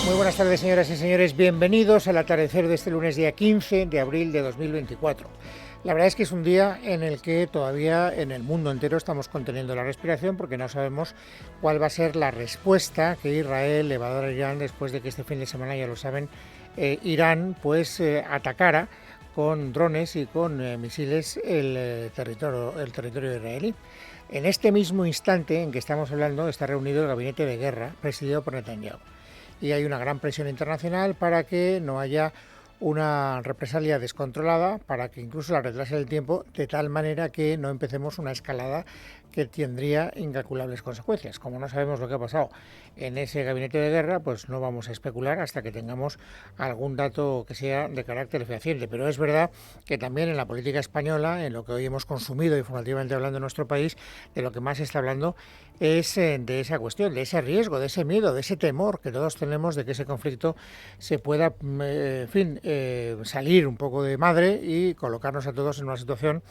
Muy buenas tardes, señoras y señores. Bienvenidos al atardecer de este lunes, día 15 de abril de 2024. La verdad es que es un día en el que todavía en el mundo entero estamos conteniendo la respiración porque no sabemos cuál va a ser la respuesta que Israel le va a dar a Irán después de que este fin de semana, ya lo saben, Irán atacara con drones y con misiles el territorio israelí. En este mismo instante en que estamos hablando está reunido el gabinete de guerra presidido por Netanyahu. Y hay una gran presión internacional para que no haya una represalia descontrolada, para que incluso la retrase el tiempo, de tal manera que no empecemos una escalada que tendría incalculables consecuencias. Como no sabemos lo que ha pasado en ese gabinete de guerra, pues no vamos a especular hasta que tengamos algún dato que sea de carácter fehaciente. Pero es verdad que también en la política española, en lo que hoy hemos consumido informativamente hablando en nuestro país, de lo que más se está hablando es de esa cuestión, de ese riesgo, de ese miedo, de ese temor que todos tenemos de que ese conflicto se pueda, salir un poco de madre y colocarnos a todos en una situación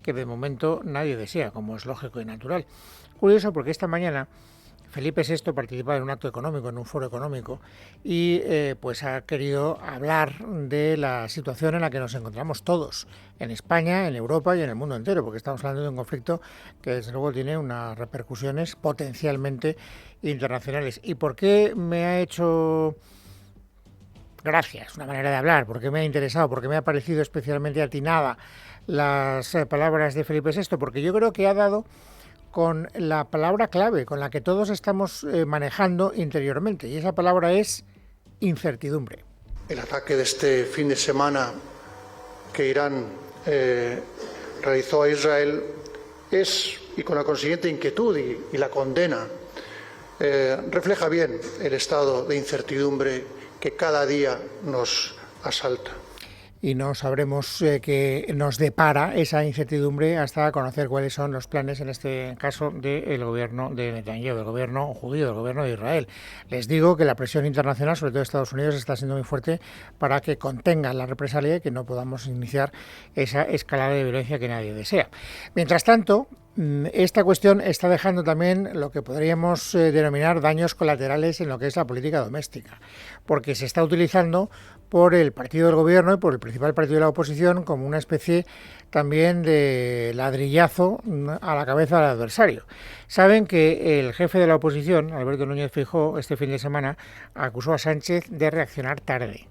que de momento nadie desea, como es lógico y natural. Curioso porque esta mañana Felipe VI participaba en un acto económico, en un foro económico, y pues ha querido hablar de la situación en la que nos encontramos todos, en España, en Europa y en el mundo entero, porque estamos hablando de un conflicto que desde luego tiene unas repercusiones potencialmente internacionales. ¿Y por qué me ha hecho gracia? Es una manera de hablar, porque me ha interesado, porque me ha parecido especialmente atinada las palabras de Felipe VI, porque yo creo que ha dado con la palabra clave con la que todos estamos manejando interiormente, y esa palabra es incertidumbre. El ataque de este fin de semana que Irán realizó a Israel y con la consiguiente inquietud y la condena, refleja bien el estado de incertidumbre que cada día nos asalta. Y no sabremos qué nos depara esa incertidumbre hasta conocer cuáles son los planes, en este caso, del gobierno de Netanyahu, del gobierno judío, del gobierno de Israel. Les digo que la presión internacional, sobre todo de Estados Unidos, está siendo muy fuerte para que contengan la represalia y que no podamos iniciar esa escalada de violencia que nadie desea. Mientras tanto, esta cuestión está dejando también lo que podríamos denominar daños colaterales en lo que es la política doméstica, porque se está utilizando por el partido del gobierno y por el principal partido de la oposición como una especie también de ladrillazo a la cabeza del adversario. Saben que el jefe de la oposición, Alberto Núñez Feijóo, este fin de semana acusó a Sánchez de reaccionar tarde,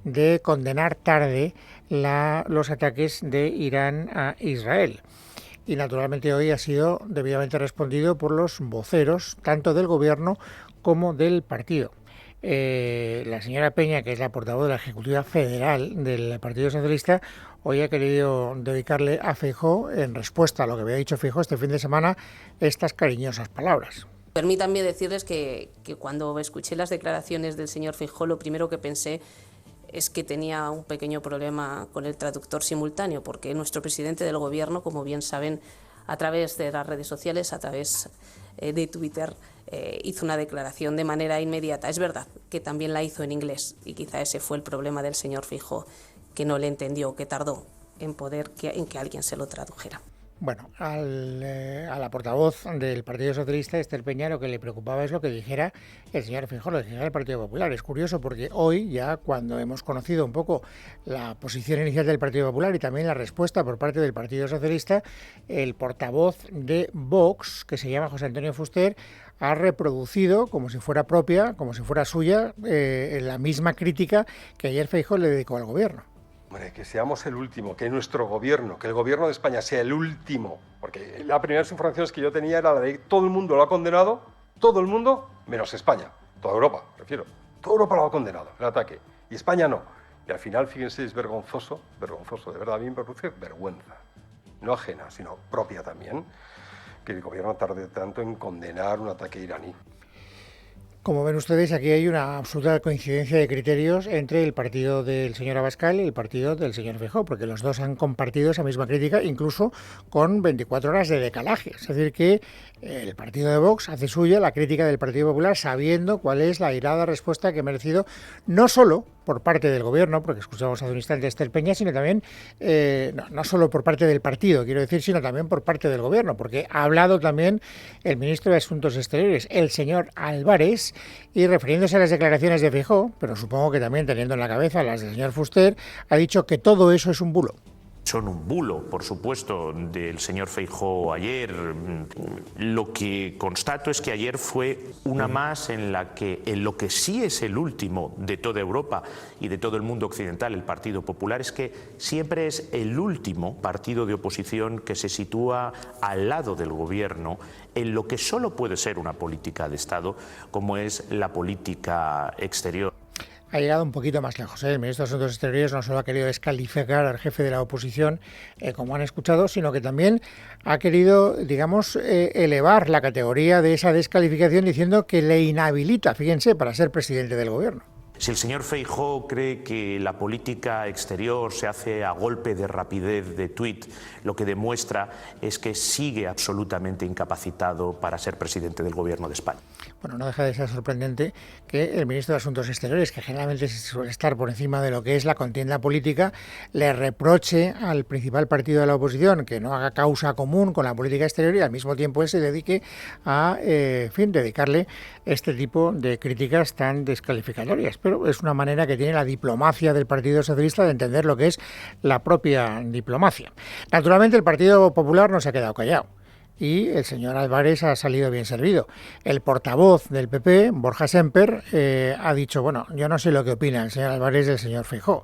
de condenar tarde los ataques de Irán a Israel. Y naturalmente hoy ha sido debidamente respondido por los voceros, tanto del gobierno como del partido. La señora Peña, que es la portavoz de la Ejecutiva Federal del Partido Socialista, hoy ha querido dedicarle a Feijóo, en respuesta a lo que había dicho Feijóo este fin de semana, estas cariñosas palabras. Permítanme decirles que cuando escuché las declaraciones del señor Feijóo, lo primero que pensé es que tenía un pequeño problema con el traductor simultáneo, porque nuestro presidente del gobierno, como bien saben, a través de las redes sociales, a través de Twitter, hizo una declaración de manera inmediata. Es verdad que también la hizo en inglés y quizá ese fue el problema del señor Feijóo, que no le entendió, que tardó en que alguien se lo tradujera. Bueno, a la portavoz del Partido Socialista, Esther Peña, lo que le preocupaba es lo que dijera el señor Feijóo, lo que dijera el Partido Popular. Es curioso porque hoy, ya cuando hemos conocido un poco la posición inicial del Partido Popular y también la respuesta por parte del Partido Socialista, el portavoz de Vox, que se llama José Antonio Fuster, ha reproducido, como si fuera propia, como si fuera suya, la misma crítica que ayer Feijóo le dedicó al gobierno. Hombre, que seamos el último, que nuestro gobierno, que el gobierno de España sea el último, porque las primeras informaciones que yo tenía era la de todo el mundo lo ha condenado, todo el mundo, menos España, toda Europa, refiero. Toda Europa lo ha condenado, el ataque, y España no. Y al final, fíjense, es vergonzoso, de verdad, a mí me produce vergüenza, no ajena, sino propia también, que el gobierno tarde tanto en condenar un ataque iraní. Como ven ustedes, aquí hay una absoluta coincidencia de criterios entre el partido del señor Abascal y el partido del señor Feijóo, porque los dos han compartido esa misma crítica, incluso con 24 horas de decalaje. Es decir, que el partido de Vox hace suya la crítica del Partido Popular, sabiendo cuál es la airada respuesta que ha merecido, no solo por parte del gobierno, porque escuchamos hace un instante a Esther Peña, sino también, no solo por parte del partido, quiero decir, sino también por parte del gobierno, porque ha hablado también el ministro de Asuntos Exteriores, el señor Álvarez, y refiriéndose a las declaraciones de Feijóo, pero supongo que también teniendo en la cabeza las del señor Fuster, ha dicho que todo eso es un bulo. Son un bulo, por supuesto, del señor Feijóo ayer. Lo que constato es que ayer fue una más en lo que sí es el último de toda Europa y de todo el mundo occidental, el Partido Popular, es que siempre es el último partido de oposición que se sitúa al lado del gobierno en lo que solo puede ser una política de Estado, como es la política exterior. Ha llegado un poquito más lejos. El ministro de Asuntos Exteriores no solo ha querido descalificar al jefe de la oposición, como han escuchado, sino que también ha querido, digamos, elevar la categoría de esa descalificación diciendo que le inhabilita, fíjense, para ser presidente del gobierno. Si el señor Feijóo cree que la política exterior se hace a golpe de rapidez de tuit, lo que demuestra es que sigue absolutamente incapacitado para ser presidente del Gobierno de España. Bueno, no deja de ser sorprendente que el ministro de Asuntos Exteriores, que generalmente suele estar por encima de lo que es la contienda política, le reproche al principal partido de la oposición que no haga causa común con la política exterior y al mismo tiempo él se dedique a, dedicarle este tipo de críticas tan descalificatorias. Pero es una manera que tiene la diplomacia del Partido Socialista de entender lo que es la propia diplomacia. Naturalmente el Partido Popular no se ha quedado callado y el señor Álvarez ha salido bien servido. El portavoz del PP, Borja Semper, ha dicho, bueno, yo no sé lo que opina el señor Álvarez del señor Feijóo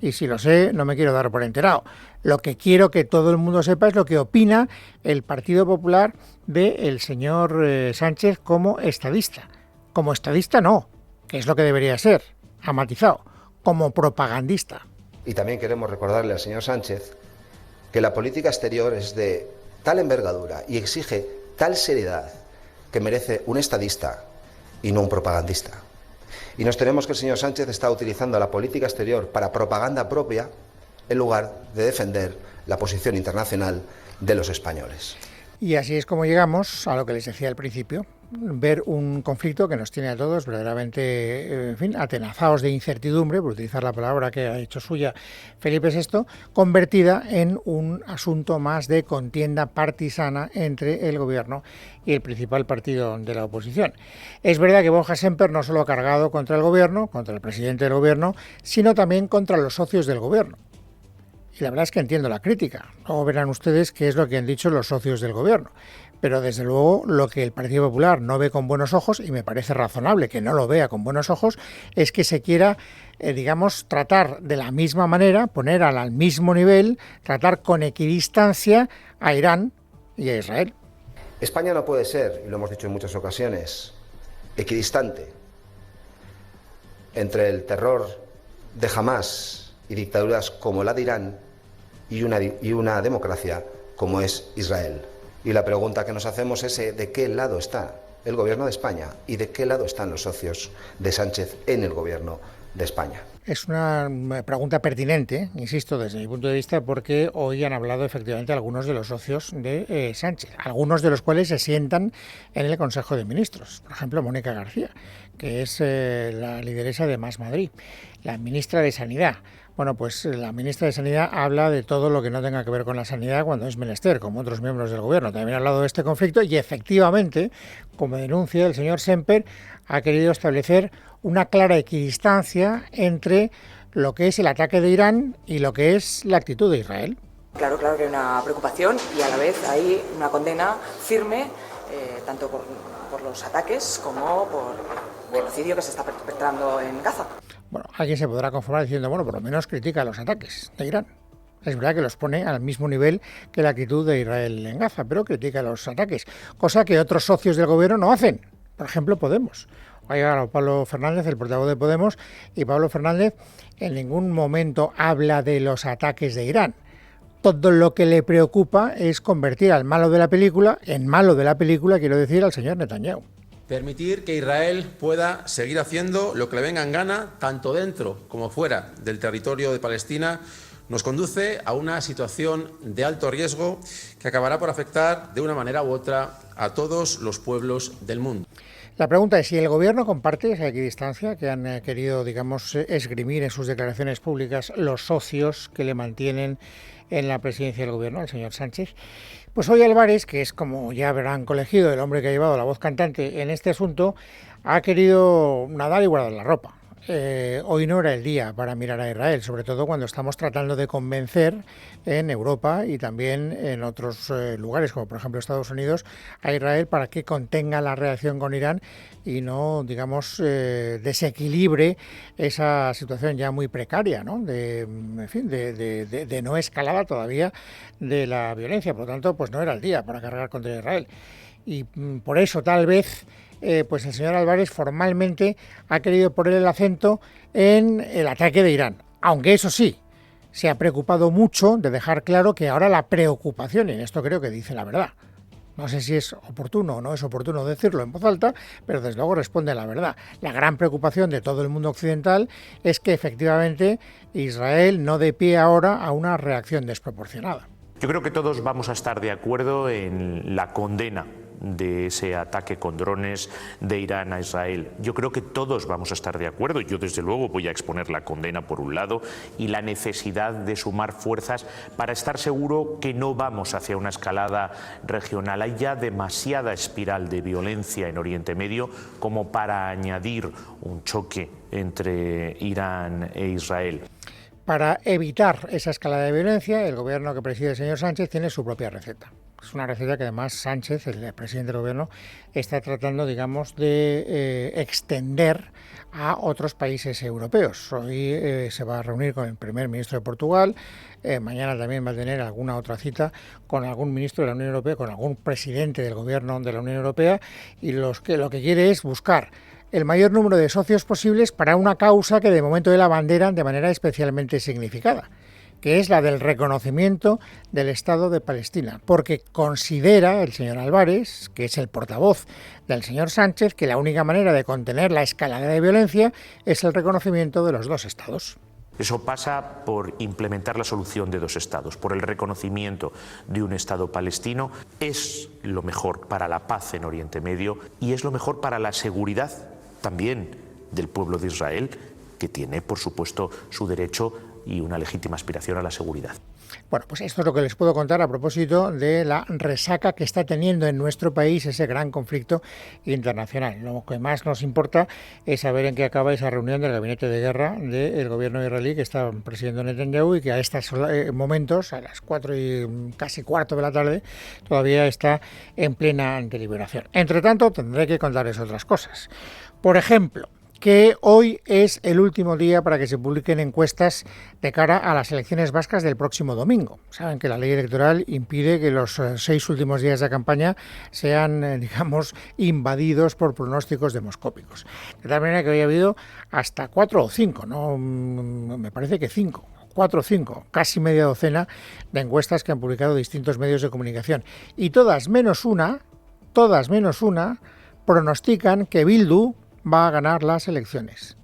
y si lo sé no me quiero dar por enterado. Lo que quiero que todo el mundo sepa es lo que opina el Partido Popular del señor Sánchez como estadista. Como estadista no, que es lo que debería ser, ha matizado, como propagandista. Y también queremos recordarle al señor Sánchez que la política exterior es de tal envergadura y exige tal seriedad que merece un estadista y no un propagandista. Y nos tenemos que el señor Sánchez está utilizando la política exterior para propaganda propia en lugar de defender la posición internacional de los españoles. Y así es como llegamos a lo que les decía al principio, ver un conflicto que nos tiene a todos verdaderamente, en fin, atenazados de incertidumbre, por utilizar la palabra que ha hecho suya Felipe VI, convertida en un asunto más de contienda partisana entre el gobierno y el principal partido de la oposición. Es verdad que Borja Semper no solo ha cargado contra el gobierno, contra el presidente del gobierno, sino también contra los socios del gobierno. Y la verdad es que entiendo la crítica. Luego verán ustedes qué es lo que han dicho los socios del gobierno. Pero desde luego lo que el Partido Popular no ve con buenos ojos, y me parece razonable que no lo vea con buenos ojos, es que se quiera, digamos, tratar de la misma manera, poner al mismo nivel, tratar con equidistancia a Irán y a Israel. España no puede ser, y lo hemos dicho en muchas ocasiones, equidistante entre el terror de Hamás y dictaduras como la de Irán y una democracia como es Israel. Y la pregunta que nos hacemos es ¿de qué lado está el gobierno de España y de qué lado están los socios de Sánchez en el gobierno de España? Es una pregunta pertinente, insisto, desde mi punto de vista, porque hoy han hablado efectivamente algunos de los socios de Sánchez, algunos de los cuales se sientan en el Consejo de Ministros. Por ejemplo, Mónica García, que es la lideresa de Más Madrid, la ministra de Sanidad. Bueno, pues la ministra de Sanidad habla de todo lo que no tenga que ver con la sanidad cuando es menester, como otros miembros del gobierno. También ha hablado de este conflicto y efectivamente, como denuncia el señor Semper, ha querido establecer una clara equidistancia entre lo que es el ataque de Irán y lo que es la actitud de Israel. Claro que hay una preocupación y a la vez hay una condena firme, tanto por los ataques como por el genocidio que se está perpetrando en Gaza. Bueno, alguien se podrá conformar diciendo, bueno, por lo menos critica los ataques de Irán. Es verdad que los pone al mismo nivel que la actitud de Israel en Gaza, pero critica los ataques, cosa que otros socios del gobierno no hacen. Por ejemplo, Podemos. Ha llegado Pablo Fernández, el portavoz de Podemos, y Pablo Fernández en ningún momento habla de los ataques de Irán. Todo lo que le preocupa es convertir al malo de la película, en malo de la película, quiero decir, al señor Netanyahu. Permitir que Israel pueda seguir haciendo lo que le venga en gana, tanto dentro como fuera del territorio de Palestina, nos conduce a una situación de alto riesgo que acabará por afectar de una manera u otra a todos los pueblos del mundo. La pregunta es si el Gobierno comparte esa equidistancia que han querido, digamos, esgrimir en sus declaraciones públicas los socios que le mantienen en la presidencia del Gobierno, el señor Sánchez. Pues hoy Álvarez, que es, como ya habrán colegido, el hombre que ha llevado la voz cantante en este asunto, ha querido nadar y guardar la ropa. Hoy no era el día para mirar a Israel, sobre todo cuando estamos tratando de convencer en Europa y también en otros lugares, como por ejemplo Estados Unidos, a Israel para que contenga la relación con Irán y no, digamos, desequilibre esa situación ya muy precaria, ¿no? De no escalada todavía de la violencia. Por lo tanto, pues no era el día para cargar contra Israel. Y por eso tal vez pues el señor Álvarez formalmente ha querido poner el acento en el ataque de Irán, aunque eso sí, se ha preocupado mucho de dejar claro que ahora la preocupación, y en esto creo que dice la verdad, no sé si es oportuno o no es oportuno decirlo en voz alta, pero desde luego responde a la verdad. La gran preocupación de todo el mundo occidental es que efectivamente Israel no dé pie ahora a una reacción desproporcionada. Yo creo que todos vamos a estar de acuerdo en la condena de ese ataque con drones de Irán a Israel. Yo creo que todos vamos a estar de acuerdo. Yo desde luego voy a exponer la condena por un lado y la necesidad de sumar fuerzas para estar seguro que no vamos hacia una escalada regional. Hay ya demasiada espiral de violencia en Oriente Medio como para añadir un choque entre Irán e Israel. Para evitar esa escalada de violencia, el gobierno que preside el señor Sánchez tiene su propia receta. Es una receta que además Sánchez, el presidente del gobierno, está tratando, digamos, de extender a otros países europeos. Hoy se va a reunir con el primer ministro de Portugal, mañana también va a tener alguna otra cita con algún ministro de la Unión Europea, con algún presidente del gobierno de la Unión Europea, y lo que quiere es buscar el mayor número de socios posibles para una causa que de momento él abanderan de manera especialmente significada, que es la del reconocimiento del Estado de Palestina, porque considera el señor Álvarez, que es el portavoz del señor Sánchez, que la única manera de contener la escalada de violencia es el reconocimiento de los dos estados. Eso pasa por implementar la solución de dos estados, por el reconocimiento de un Estado palestino. Es lo mejor para la paz en Oriente Medio y es lo mejor para la seguridad también del pueblo de Israel, que tiene, por supuesto, su derecho y una legítima aspiración a la seguridad. Bueno, pues esto es lo que les puedo contar a propósito de la resaca que está teniendo en nuestro país ese gran conflicto internacional. Lo que más nos importa es saber en qué acaba esa reunión del gabinete de guerra del gobierno israelí que está presidiendo Netanyahu y que a estos momentos, a las 4 y casi cuarto de la tarde, todavía está en plena deliberación. Entre tanto, tendré que contarles otras cosas. Por ejemplo, que hoy es el último día para que se publiquen encuestas de cara a las elecciones vascas del próximo domingo. Saben que la ley electoral impide que los 6 últimos días de campaña sean, digamos, invadidos por pronósticos demoscópicos. De tal manera que hoy ha habido hasta 4 o 5, no, me parece que 5. 4 o 5, casi media docena de encuestas que han publicado distintos medios de comunicación. Y todas menos una, pronostican que Bildu va a ganar las elecciones.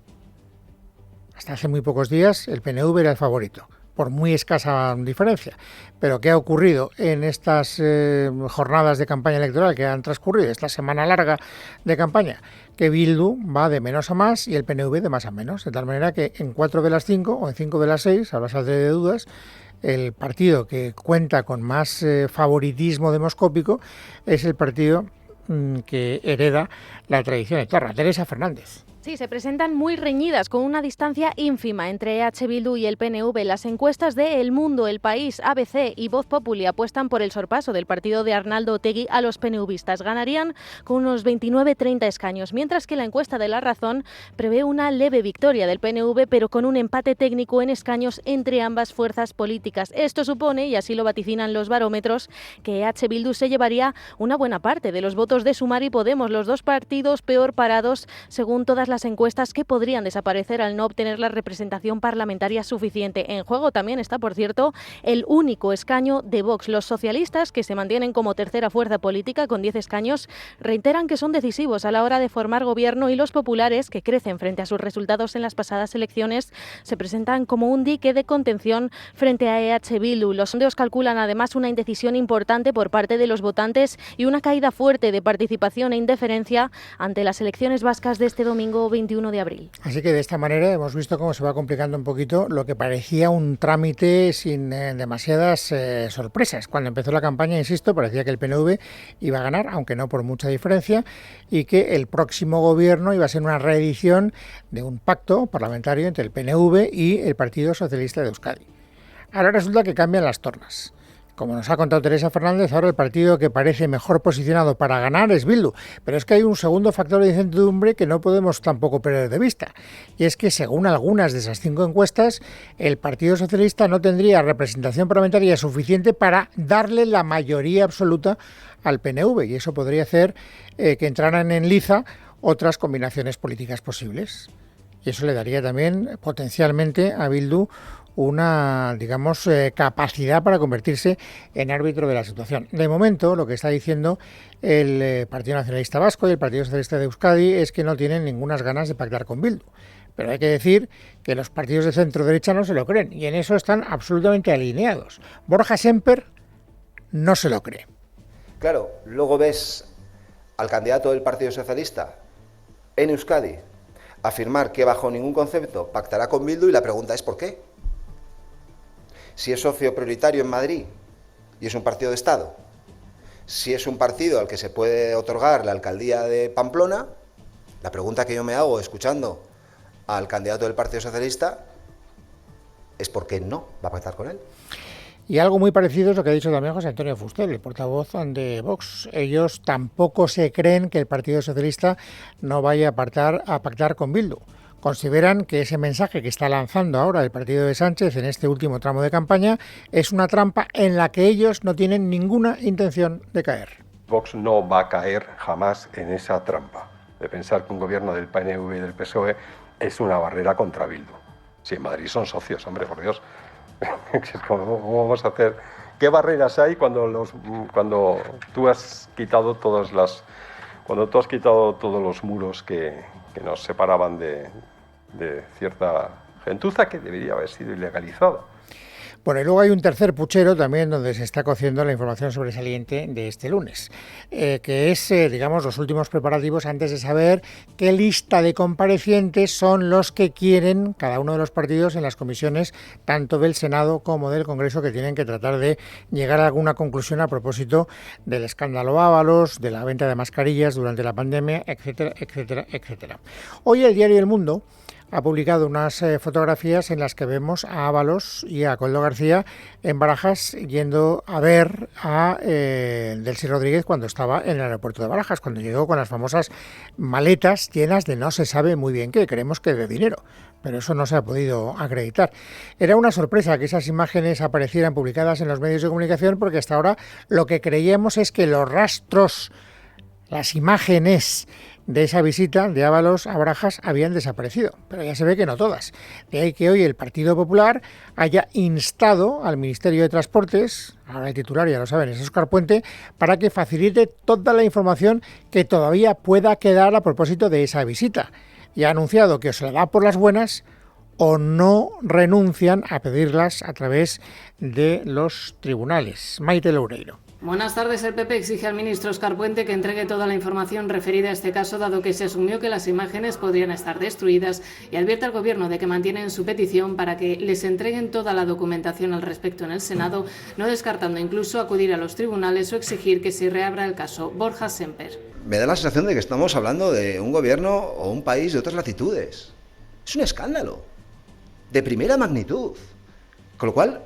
Hasta hace muy pocos días el PNV era el favorito, por muy escasa diferencia. Pero ¿qué ha ocurrido en estas jornadas de campaña electoral que han transcurrido, esta semana larga de campaña? Que Bildu va de menos a más y el PNV de más a menos, de tal manera que en 4 de las 5 o en 5 de las 6, ahora saldré de dudas, el partido que cuenta con más favoritismo demoscópico es el partido que hereda la tradición eterna, Teresa Fernández. Sí, se presentan muy reñidas, con una distancia ínfima entre EH Bildu y el PNV. Las encuestas de El Mundo, El País, ABC y Voz Populi apuestan por el sorpaso del partido de Arnaldo Otegi a los PNVistas. Ganarían con unos 29-30 escaños, mientras que la encuesta de La Razón prevé una leve victoria del PNV, pero con un empate técnico en escaños entre ambas fuerzas políticas. Esto supone, y así lo vaticinan los barómetros, que EH Bildu se llevaría una buena parte de los votos de Sumar y Podemos, los dos partidos peor parados según todas las las encuestas que podrían desaparecer al no obtener la representación parlamentaria suficiente. En juego también está, por cierto, el único escaño de Vox. Los socialistas, que se mantienen como tercera fuerza política con 10 escaños, reiteran que son decisivos a la hora de formar gobierno, y los populares, que crecen frente a sus resultados en las pasadas elecciones, se presentan como un dique de contención frente a EH Bildu. Los sondeos calculan además una indecisión importante por parte de los votantes y una caída fuerte de participación e indiferencia ante las elecciones vascas de este domingo 21 de abril. Así que de esta manera hemos visto cómo se va complicando un poquito lo que parecía un trámite sin demasiadas sorpresas. Cuando empezó la campaña, insisto, parecía que el PNV iba a ganar, aunque no por mucha diferencia, y que el próximo gobierno iba a ser una reedición de un pacto parlamentario entre el PNV y el Partido Socialista de Euskadi. Ahora resulta que cambian las tornas. Como nos ha contado Teresa Fernández, ahora el partido que parece mejor posicionado para ganar es Bildu. Pero es que hay un segundo factor de incertidumbre que no podemos tampoco perder de vista. Y es que, según algunas de esas 5 encuestas, el Partido Socialista no tendría representación parlamentaria suficiente para darle la mayoría absoluta al PNV. Y eso podría hacer que entraran en liza otras combinaciones políticas posibles. Y eso le daría también potencialmente a Bildu una, digamos, capacidad para convertirse en árbitro de la situación. De momento, lo que está diciendo el Partido Nacionalista Vasco y el Partido Socialista de Euskadi es que no tienen ninguna ganas de pactar con Bildu. Pero hay que decir que los partidos de centro-derecha no se lo creen, y en eso están absolutamente alineados. Borja Semper no se lo cree. Claro, luego ves al candidato del Partido Socialista en Euskadi afirmar que bajo ningún concepto pactará con Bildu, y la pregunta es ¿por qué? Si es socio prioritario en Madrid y es un partido de Estado, si es un partido al que se puede otorgar la alcaldía de Pamplona, la pregunta que yo me hago escuchando al candidato del Partido Socialista es ¿por qué no va a pactar con él? Y algo muy parecido es lo que ha dicho también José Antonio Fuster, el portavoz de Vox. Ellos tampoco se creen que el Partido Socialista no vaya a pactar con Bildu. Consideran que ese mensaje que está lanzando ahora el partido de Sánchez en este último tramo de campaña es una trampa en la que ellos no tienen ninguna intención de caer. Vox no va a caer jamás en esa trampa de pensar que un gobierno del PNV y del PSOE es una barrera contra Bildu. Si en Madrid son socios, hombre, por Dios. ¿Cómo vamos a hacer? ¿Qué barreras hay cuando tú has quitado todos los muros que nos separaban de cierta gentuza que debería haber sido ilegalizada? Bueno, y luego hay un tercer puchero también donde se está cociendo la información sobresaliente de este lunes, que es, digamos, los últimos preparativos antes de saber qué lista de comparecientes son los que quieren cada uno de los partidos en las comisiones, tanto del Senado como del Congreso, que tienen que tratar de llegar a alguna conclusión a propósito del escándalo Ábalos, de la venta de mascarillas durante la pandemia, etcétera, etcétera, etcétera. Hoy el diario El Mundo ha publicado unas fotografías en las que vemos a Ábalos y a Koldo García en Barajas yendo a ver a Delcy Rodríguez cuando estaba en el aeropuerto de Barajas, cuando llegó con las famosas maletas llenas de no se sabe muy bien qué, creemos que de dinero, pero eso no se ha podido acreditar. Era una sorpresa que esas imágenes aparecieran publicadas en los medios de comunicación, porque hasta ahora lo que creíamos es que los rastros, las imágenes de esa visita de Ábalos a Barajas habían desaparecido, pero ya se ve que no todas. De ahí que hoy el Partido Popular haya instado al Ministerio de Transportes, ahora el titular ya lo saben, es Óscar Puente, para que facilite toda la información que todavía pueda quedar a propósito de esa visita. Y ha anunciado que o se la da por las buenas o no renuncian a pedirlas a través de los tribunales. Maite Loureiro. Buenas tardes. El PP exige al ministro Óscar Puente que entregue toda la información referida a este caso, dado que se asumió que las imágenes podrían estar destruidas, y advierte al Gobierno de que mantienen su petición para que les entreguen toda la documentación al respecto en el Senado, no descartando incluso acudir a los tribunales o exigir que se reabra el caso. Borja Semper. Me da la sensación de que estamos hablando de un gobierno o un país de otras latitudes. Es un escándalo de primera magnitud, con lo cual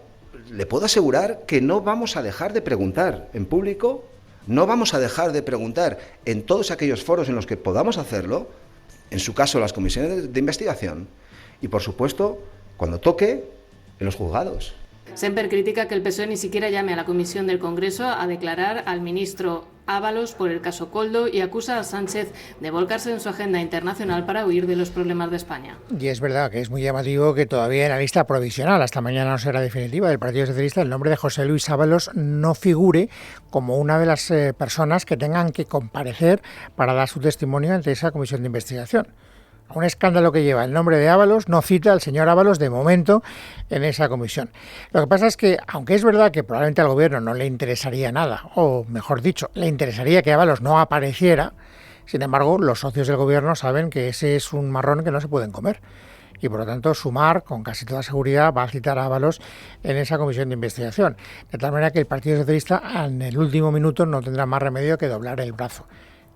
le puedo asegurar que no vamos a dejar de preguntar en público, no vamos a dejar de preguntar en todos aquellos foros en los que podamos hacerlo, en su caso las comisiones de investigación, y por supuesto, cuando toque, en los juzgados. Semper critica que el PSOE ni siquiera llame a la comisión del Congreso a declarar al ministro Ábalos por el caso Koldo y acusa a Sánchez de volcarse en su agenda internacional para huir de los problemas de España. Y es verdad que es muy llamativo que todavía en la lista provisional, hasta mañana no será definitiva, del Partido Socialista, el nombre de José Luis Ábalos no figure como una de las personas que tengan que comparecer para dar su testimonio ante esa comisión de investigación. Un escándalo que lleva el nombre de Ábalos no cita al señor Ábalos de momento en esa comisión. Lo que pasa es que, aunque es verdad que probablemente al gobierno no le interesaría nada, o mejor dicho, le interesaría que Ábalos no apareciera, sin embargo, los socios del gobierno saben que ese es un marrón que no se pueden comer. Y por lo tanto, Sumar, con casi toda seguridad, va a citar a Ábalos en esa comisión de investigación. De tal manera que el Partido Socialista, en el último minuto, no tendrá más remedio que doblar el brazo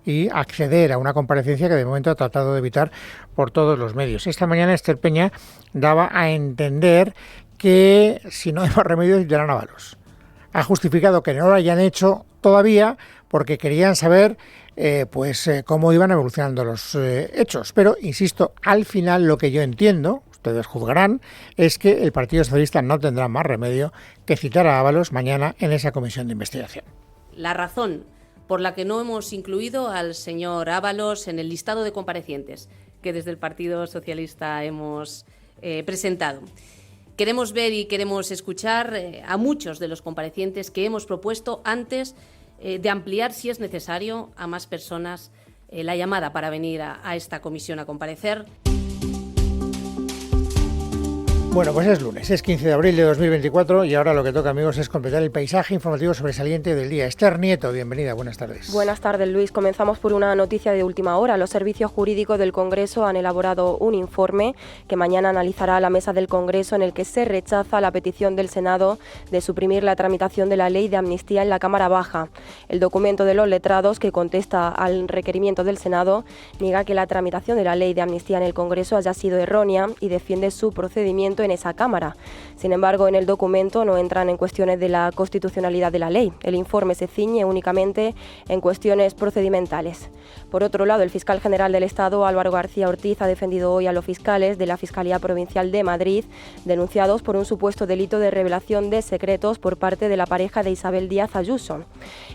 y acceder a una comparecencia que de momento ha tratado de evitar por todos los medios. Esta mañana Esther Peña daba a entender que si no hay más remedio citarán a Ábalos. Ha justificado que no lo hayan hecho todavía porque querían saber cómo iban evolucionando los hechos. Pero, insisto, al final lo que yo entiendo, ustedes juzgarán, es que el Partido Socialista no tendrá más remedio que citar a Ábalos mañana en esa comisión de investigación. La razón por la que no hemos incluido al señor Ábalos en el listado de comparecientes que desde el Partido Socialista hemos presentado. Queremos ver y queremos escuchar a muchos de los comparecientes que hemos propuesto antes de ampliar, si es necesario, a más personas la llamada para venir a esta comisión a comparecer. Bueno, pues es lunes, es 15 de abril de 2024 y ahora lo que toca, amigos, es completar el paisaje informativo sobresaliente del día. Esther Nieto, bienvenida, buenas tardes. Buenas tardes, Luis. Comenzamos por una noticia de última hora. Los servicios jurídicos del Congreso han elaborado un informe que mañana analizará la mesa del Congreso, en el que se rechaza la petición del Senado de suprimir la tramitación de la ley de amnistía en la Cámara Baja. El documento de los letrados, que contesta al requerimiento del Senado, niega que la tramitación de la ley de amnistía en el Congreso haya sido errónea y defiende su procedimiento en esa Cámara. Sin embargo, en el documento no entran en cuestiones de la constitucionalidad de la ley. El informe se ciñe únicamente en cuestiones procedimentales. Por otro lado, el fiscal general del Estado, Álvaro García Ortiz, ha defendido hoy a los fiscales de la Fiscalía Provincial de Madrid, denunciados por un supuesto delito de revelación de secretos por parte de la pareja de Isabel Díaz Ayuso.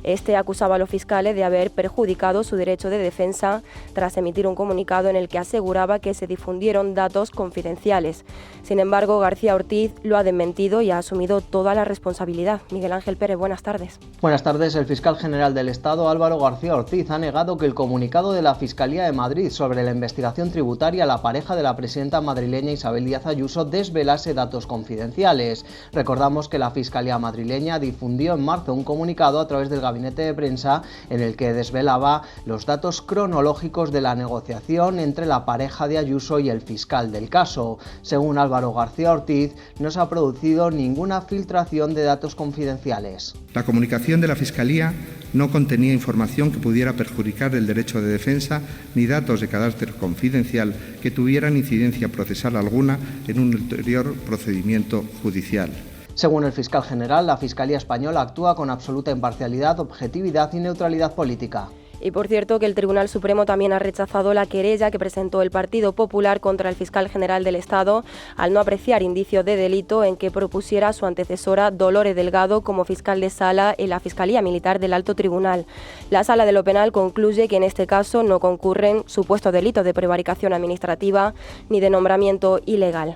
Este acusaba a los fiscales de haber perjudicado su derecho de defensa tras emitir un comunicado en el que aseguraba que se difundieron datos confidenciales. Sin embargo, García Ortiz lo ha desmentido y ha asumido toda la responsabilidad. Miguel Ángel Pérez, buenas tardes. Buenas tardes. El fiscal general del Estado, Álvaro García Ortiz, ha negado que el comunicado de la Fiscalía de Madrid sobre la investigación tributaria a la pareja de la presidenta madrileña Isabel Díaz Ayuso desvelase datos confidenciales. Recordamos que la Fiscalía madrileña difundió en marzo un comunicado a través del gabinete de prensa en el que desvelaba los datos cronológicos de la negociación entre la pareja de Ayuso y el fiscal del caso. Según Álvaro García Ortiz, no se ha producido ninguna filtración de datos confidenciales. La comunicación de la Fiscalía no contenía información que pudiera perjudicar el derecho de defensa ni datos de carácter confidencial que tuvieran incidencia procesal alguna en un ulterior procedimiento judicial. Según el fiscal general, la Fiscalía española actúa con absoluta imparcialidad, objetividad y neutralidad política. Y por cierto que el Tribunal Supremo también ha rechazado la querella que presentó el Partido Popular contra el fiscal general del Estado al no apreciar indicios de delito en que propusiera a su antecesora Dolores Delgado como fiscal de sala en la Fiscalía Militar del Alto Tribunal. La Sala de lo Penal concluye que en este caso no concurren supuestos delitos de prevaricación administrativa ni de nombramiento ilegal.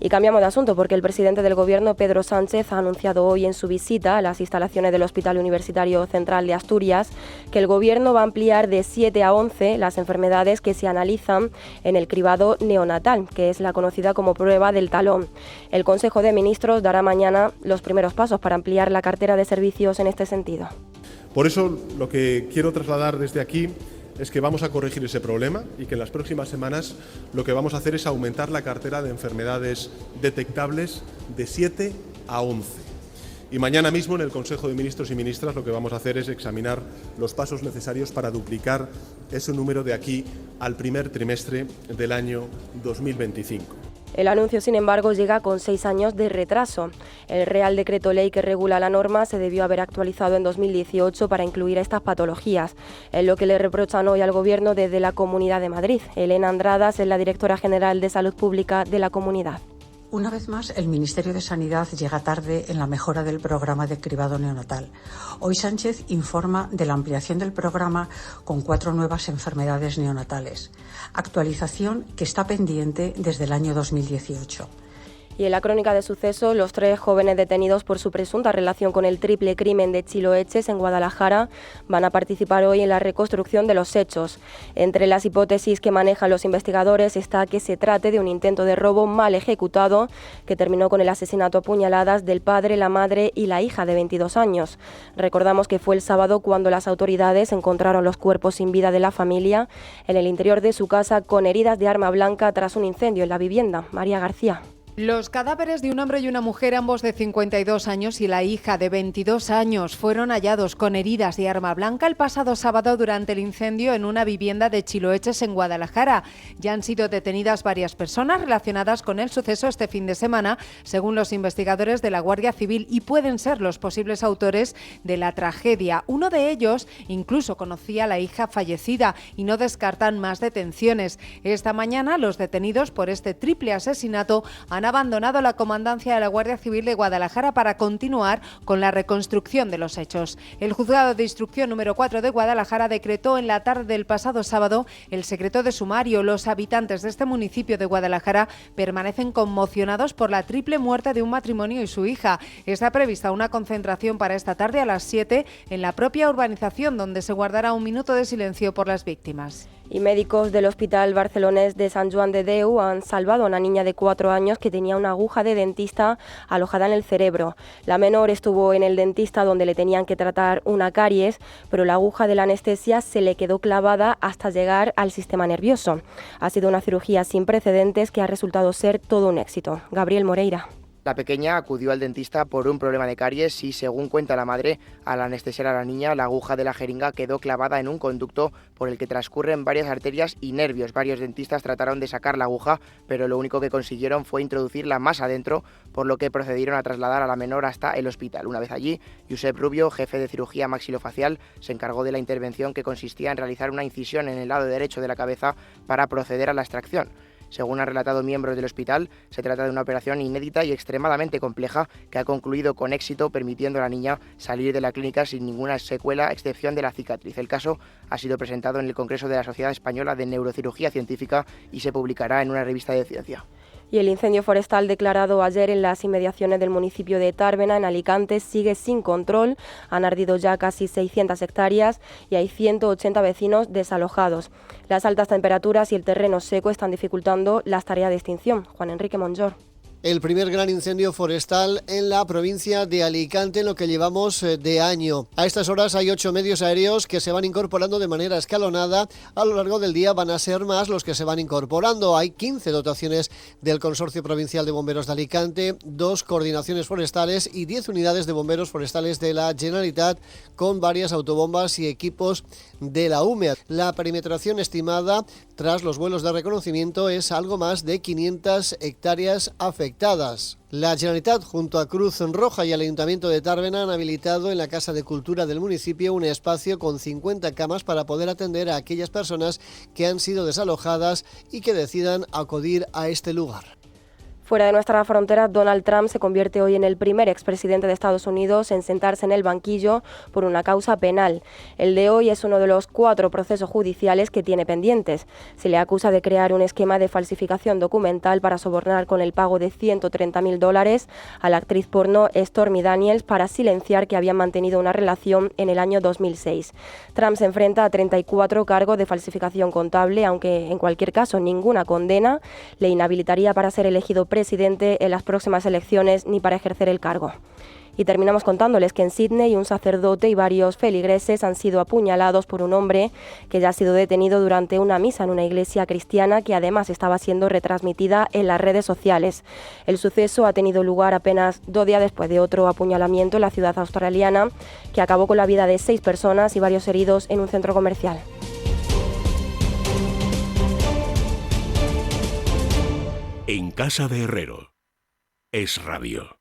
Y cambiamos de asunto porque el presidente del Gobierno, Pedro Sánchez, ha anunciado hoy en su visita a las instalaciones del Hospital Universitario Central de Asturias que el Gobierno va a ampliar de 7 a 11 las enfermedades que se analizan en el cribado neonatal, que es la conocida como prueba del talón. El Consejo de Ministros dará mañana los primeros pasos para ampliar la cartera de servicios en este sentido. Por eso, lo que quiero trasladar desde aquí es que vamos a corregir ese problema y que en las próximas semanas lo que vamos a hacer es aumentar la cartera de enfermedades detectables de 7 a 11. Y mañana mismo en el Consejo de Ministros y Ministras lo que vamos a hacer es examinar los pasos necesarios para duplicar ese número de aquí al primer trimestre del año 2025. El anuncio, sin embargo, llega con 6 años de retraso. El Real Decreto Ley que regula la norma se debió haber actualizado en 2018 para incluir estas patologías, en lo que le reprochan hoy al Gobierno desde la Comunidad de Madrid. Elena Andradas es la directora general de Salud Pública de la comunidad. Una vez más, el Ministerio de Sanidad llega tarde en la mejora del programa de cribado neonatal. Hoy Sánchez informa de la ampliación del programa con 4 nuevas enfermedades neonatales. Actualización que está pendiente desde el año 2018. Y en la crónica de sucesos, los 3 jóvenes detenidos por su presunta relación con el triple crimen de Chiloeches en Guadalajara van a participar hoy en la reconstrucción de los hechos. Entre las hipótesis que manejan los investigadores está que se trate de un intento de robo mal ejecutado que terminó con el asesinato a puñaladas del padre, la madre y la hija de 22 años. Recordamos que fue el sábado cuando las autoridades encontraron los cuerpos sin vida de la familia en el interior de su casa con heridas de arma blanca tras un incendio en la vivienda. María García. Los cadáveres de un hombre y una mujer, ambos de 52 años, y la hija de 22 años, fueron hallados con heridas de arma blanca el pasado sábado durante el incendio en una vivienda de Chiloeches en Guadalajara. Ya han sido detenidas varias personas relacionadas con el suceso este fin de semana, según los investigadores de la Guardia Civil, y pueden ser los posibles autores de la tragedia. Uno de ellos incluso conocía a la hija fallecida y no descartan más detenciones. Esta mañana los detenidos por este triple asesinato han abandonado la comandancia de la Guardia Civil de Guadalajara para continuar con la reconstrucción de los hechos. El Juzgado de Instrucción número 4 de Guadalajara decretó en la tarde del pasado sábado el secreto de sumario. Los habitantes de este municipio de Guadalajara permanecen conmocionados por la triple muerte de un matrimonio y su hija. Está prevista una concentración para esta tarde a las 7 en la propia urbanización, donde se guardará un minuto de silencio por las víctimas. Y médicos del Hospital Barcelonés de Sant Joan de Déu han salvado a una niña de 4 años que tenía una aguja de dentista alojada en el cerebro. La menor estuvo en el dentista donde le tenían que tratar una caries, pero la aguja de la anestesia se le quedó clavada hasta llegar al sistema nervioso. Ha sido una cirugía sin precedentes que ha resultado ser todo un éxito. Gabriel Moreira. La pequeña acudió al dentista por un problema de caries y, según cuenta la madre, al anestesiar a la niña, la aguja de la jeringa quedó clavada en un conducto por el que transcurren varias arterias y nervios. Varios dentistas trataron de sacar la aguja, pero lo único que consiguieron fue introducirla más adentro, por lo que procedieron a trasladar a la menor hasta el hospital. Una vez allí, Josep Rubio, jefe de cirugía maxilofacial, se encargó de la intervención, que consistía en realizar una incisión en el lado derecho de la cabeza para proceder a la extracción. Según han relatado miembros del hospital, se trata de una operación inédita y extremadamente compleja que ha concluido con éxito, permitiendo a la niña salir de la clínica sin ninguna secuela, a excepción de la cicatriz. El caso ha sido presentado en el Congreso de la Sociedad Española de Neurocirugía Científica y se publicará en una revista de ciencia. Y el incendio forestal declarado ayer en las inmediaciones del municipio de Tàrbena, en Alicante, sigue sin control. Han ardido ya casi 600 hectáreas y hay 180 vecinos desalojados. Las altas temperaturas y el terreno seco están dificultando las tareas de extinción. Juan Enrique Monjor. El primer gran incendio forestal en la provincia de Alicante en lo que llevamos de año. A estas horas hay 8 medios aéreos que se van incorporando de manera escalonada. A lo largo del día van a ser más los que se van incorporando. Hay 15 dotaciones del Consorcio Provincial de Bomberos de Alicante, 2 coordinaciones forestales y 10 unidades de bomberos forestales de la Generalitat, con varias autobombas y equipos de la UME. La perimetración estimada tras los vuelos de reconocimiento es algo más de 500 hectáreas afectadas. La Generalitat, junto a Cruz Roja y el Ayuntamiento de Tàrbena, han habilitado en la Casa de Cultura del municipio un espacio con 50 camas para poder atender a aquellas personas que han sido desalojadas y que decidan acudir a este lugar. Fuera de nuestra frontera, Donald Trump se convierte hoy en el primer expresidente de Estados Unidos en sentarse en el banquillo por una causa penal. El de hoy es uno de los 4 procesos judiciales que tiene pendientes. Se le acusa de crear un esquema de falsificación documental para sobornar con el pago de $130.000 a la actriz porno Stormy Daniels para silenciar que habían mantenido una relación en el año 2006. Trump se enfrenta a 34 cargos de falsificación contable, aunque en cualquier caso ninguna condena le inhabilitaría para ser elegido presidente en las próximas elecciones ni para ejercer el cargo. Y terminamos contándoles que en Sydney un sacerdote y varios feligreses han sido apuñalados por un hombre que ya ha sido detenido durante una misa en una iglesia cristiana que además estaba siendo retransmitida en las redes sociales. El suceso ha tenido lugar apenas 2 días después de otro apuñalamiento en la ciudad australiana que acabó con la vida de 6 personas y varios heridos en un centro comercial. En casa de Herrero, Es Radio.